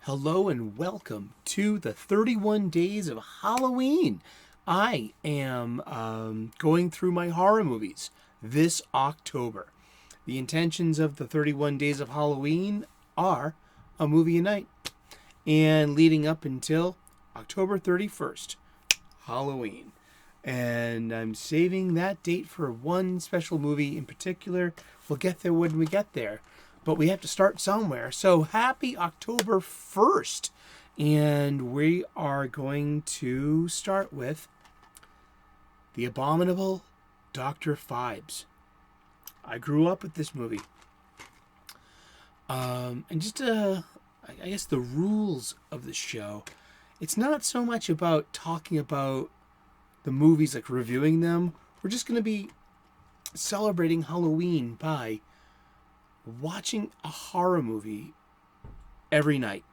Hello and welcome to the 31 Days of Halloween. I am going through my horror movies this October. The intentions of the 31 Days of Halloween are a movie a night. And leading up until October 31st, Halloween. And I'm saving that date for one special movie in particular. We'll get there when we get there. But we have to start somewhere. So happy October 1st. And we are going to start with The Abominable Dr. Phibes. I grew up with this movie. And just, I guess the rules of the show. It's not so much about talking about the movies, like reviewing them. We're just going to be celebrating Halloween by watching a horror movie every night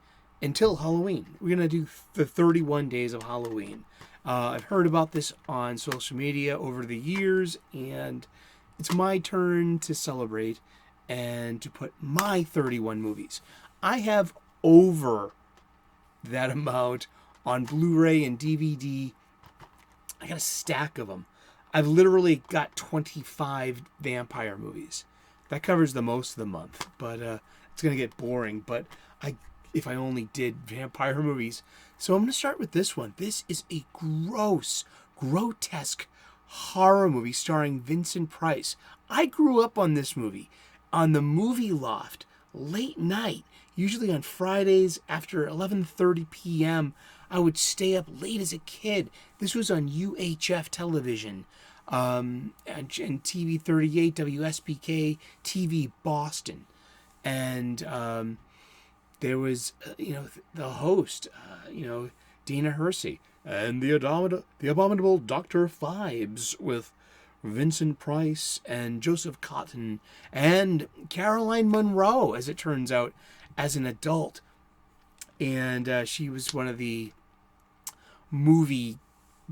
until Halloween. We're going to do the 31 Days of Halloween. I've heard about this on social media over the years, and it's my turn to celebrate and to put my 31 movies. I have over that amount on Blu-ray and DVD. I got a stack of them. I've literally got 25 vampire movies. That covers the most of the month, but it's going to get boring. But if I only did vampire movies. So I'm going to start with this one. This is a grotesque horror movie starring Vincent Price. I grew up on this movie on the movie loft, late night, usually on Fridays after 11:30 p.m. I would stay up late as a kid. This was on UHF television. And TV 38, WSPK TV Boston, and there was the host, Dana Hersey, and the abominable Dr. Phibes with Vincent Price and Joseph Cotton and Caroline Munro, as it turns out, as an adult, and she was one of the movie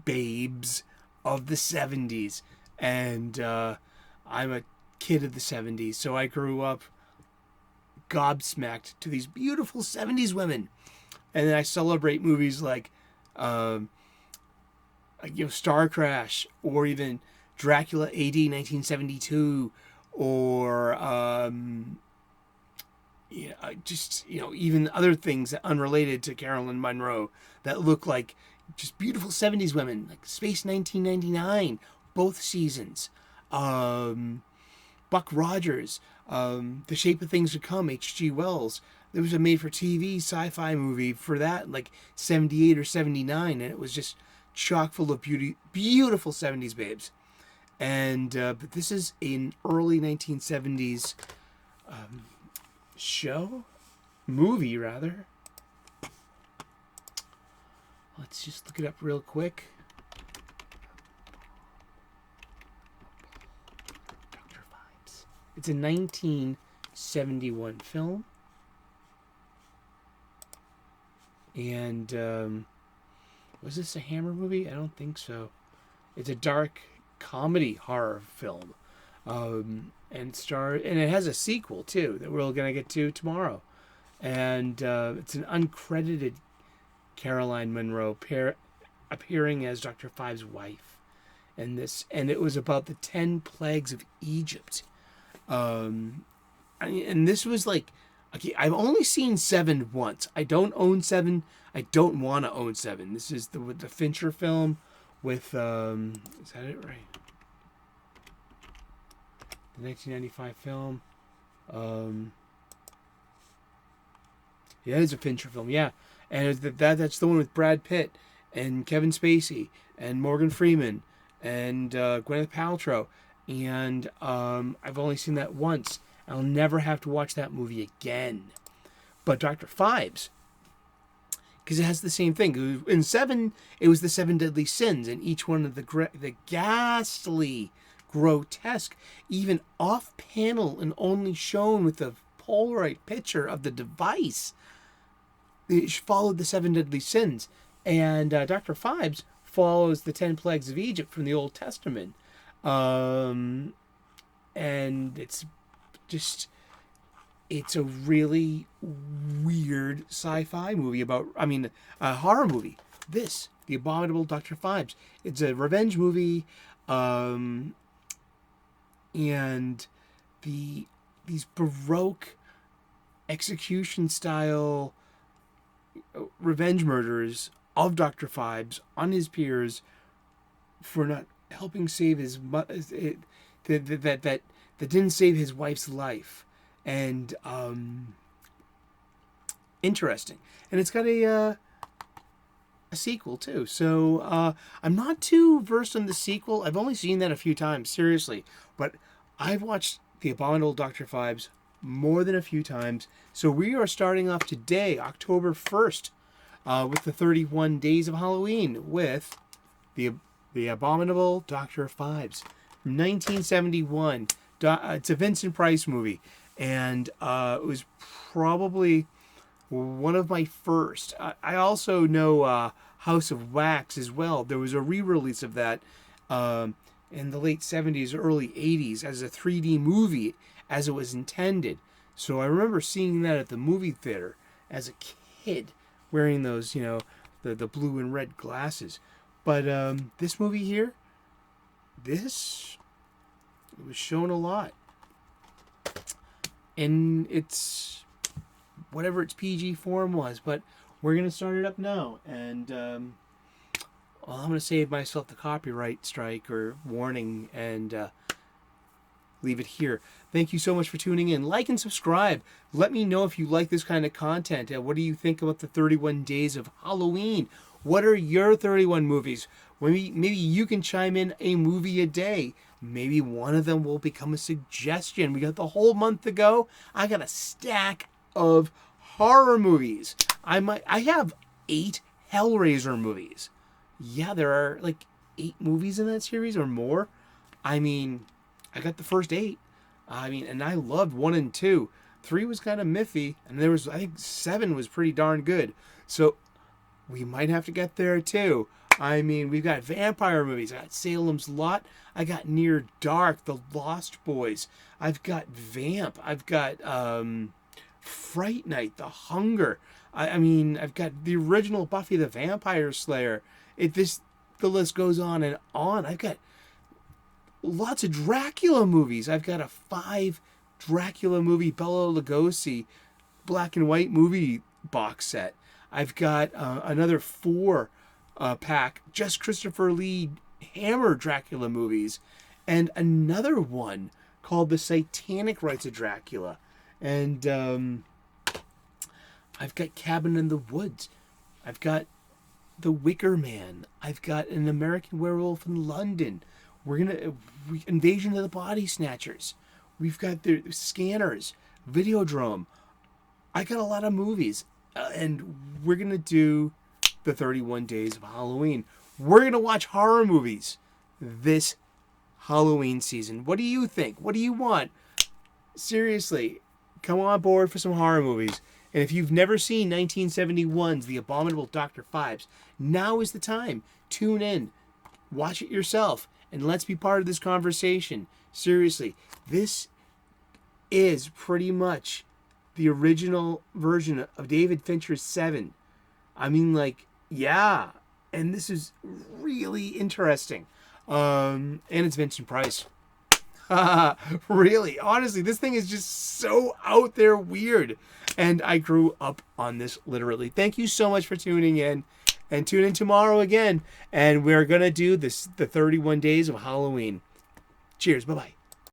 babes of the 70s, and I'm a kid of the 70s, so I grew up gobsmacked to these beautiful 70s women, and then I celebrate movies like Star Crash, or even Dracula AD 1972, or even other things unrelated to Caroline Munro that look like just beautiful 70s women, like Space 1999, both seasons. Buck Rogers, The Shape of Things to Come, H.G. Wells. There was a made-for-TV sci-fi movie for that, like 78 or 79, and it was just chock full of beautiful 70s babes. And but this is an early 1970s movie, rather. Let's just look it up real quick. Dr. Phibes. It's a 1971 film. And was this a Hammer movie? I don't think so. It's a dark comedy horror film. And it has a sequel too that we're going to get to tomorrow. And it's an uncredited Caroline Munro appearing as Dr. Phibes' wife, and it was about the 10 plagues of Egypt. And this was like, okay, I've only seen 7 once. I don't own 7. I don't want to own 7. This is the Fincher film with is that it right? The 1995 film. Yeah, it is a Fincher film. Yeah. And that's the one with Brad Pitt and Kevin Spacey and Morgan Freeman and Gwyneth Paltrow. And I've only seen that once. I'll never have to watch that movie again. But Dr. Phibes, because it has the same thing. In 7, it was the 7 deadly sins, and each one of the ghastly, grotesque, even off-panel and only shown with a Polaroid picture of the device. It followed the 7 deadly sins, and Dr. Phibes follows the 10 plagues of Egypt from the Old Testament, and it's just it's a really weird sci-fi movie about, a horror movie. The Abominable Dr. Phibes. It's a revenge movie, and these Baroque execution style revenge murders of Dr. Phibes on his peers for not helping save his that didn't save his wife's life. And interesting. And it's got a sequel too. So I'm not too versed on the sequel. I've only seen that a few times, seriously. But I've watched The Abominable Dr. Phibes more than a few times. So we are starting off today, October 1st, with the 31 Days of Halloween with the Abominable Dr. Phibes from 1971. It's a Vincent Price movie, and it was probably one of my first. I also know House of Wax as well. There was a re-release of that in the late 70s, early 80s as a 3D movie, as it was intended. So I remember seeing that at the movie theater as a kid, wearing those, the blue and red glasses. But this movie here, it was shown a lot. And it's whatever its PG form was. But we're going to start it up now. And I'm going to save myself the copyright strike or warning and leave it here. Thank you so much for tuning in. Like and subscribe. Let me know if you like this kind of content. What do you think about the 31 Days of Halloween? What are your 31 movies? Maybe you can chime in a movie a day. Maybe one of them will become a suggestion. We got the whole month to go. I got a stack of horror movies. I have 8 Hellraiser movies. Yeah, there are like 8 movies in that series or more. I got the first 8. And I loved 1 and 2. 3 was kind of miffy, and I think 7 was pretty darn good. So we might have to get there too. We've got vampire movies. I got Salem's Lot. I got Near Dark, The Lost Boys. I've got Vamp. I've got Fright Night, The Hunger. I've got the original Buffy the Vampire Slayer. The list goes on and on. I've got lots of Dracula movies. I've got a 5 Dracula movie Bela Lugosi black and white movie box set. I've got another 4 pack just Christopher Lee Hammer Dracula movies, and another one called The Satanic Rites of Dracula. And I've got Cabin in the Woods. I've got The Wicker Man. I've got An American Werewolf in London. Invasion of the Body Snatchers. We've got the Scanners, Videodrome. I got a lot of movies, and we're gonna do the 31 Days of Halloween. We're gonna watch horror movies this Halloween season. What do you think? What do you want? Seriously, come on board for some horror movies. And if you've never seen 1971's The Abominable Dr. Phibes, now is the time. Tune in, watch it yourself, and let's be part of this conversation. Seriously, this is pretty much the original version of David Fincher's Seven. Yeah. And this is really interesting. And it's Vincent Price. Really, honestly, this thing is just so out there weird. And I grew up on this, literally. Thank you so much for tuning in. And tune in tomorrow again. And we're going to do the 31 Days of Halloween. Cheers. Bye-bye.